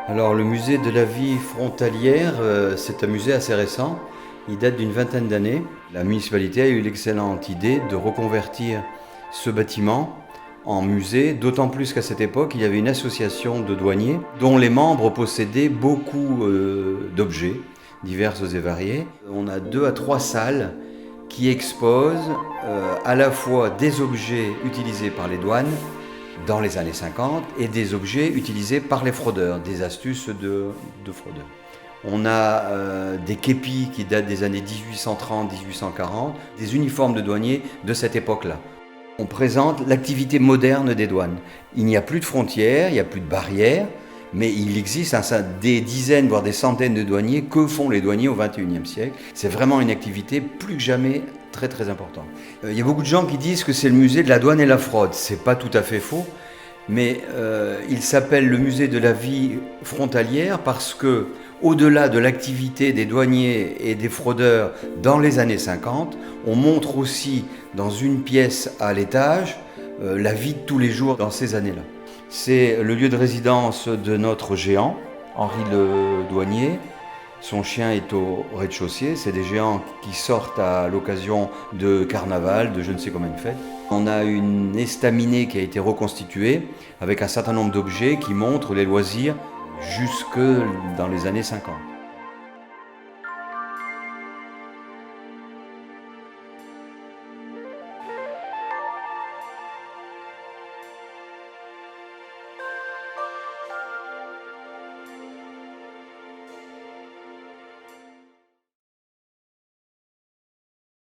Alors le musée de la vie frontalière, c'est un musée assez récent. Il date d'une vingtaine d'années. La municipalité a eu l'excellente idée de reconvertir ce bâtiment en musée, d'autant plus qu'à cette époque, il y avait une association de douaniers dont les membres possédaient beaucoup d'objets divers et variés. On a 2 à 3 salles qui exposent à la fois des objets utilisés par les douanes dans les années 50 et des objets utilisés par les fraudeurs, des astuces de fraudeurs. On a des képis qui datent des années 1830-1840, des uniformes de douaniers de cette époque-là. On présente l'activité moderne des douanes. Il n'y a plus de frontières, il n'y a plus de barrières, mais il existe des dizaines, voire des centaines de douaniers. Que font les douaniers au XXIe siècle? C'est vraiment une activité plus que jamais très très importante. Il y a beaucoup de gens qui disent que c'est le musée de la douane et la fraude. C'est pas tout à fait faux, mais il s'appelle le musée de la vie frontalière parce que, au-delà de l'activité des douaniers et des fraudeurs dans les années 50, on montre aussi dans une pièce à l'étage la vie de tous les jours dans ces années-là. C'est le lieu de résidence de notre géant, Henri le Douanier. Son chien est au rez-de-chaussée. C'est des géants qui sortent à l'occasion de carnaval, de je ne sais combien de fêtes. On a une estaminet qui a été reconstituée avec un certain nombre d'objets qui montrent les loisirs jusque dans les années 50.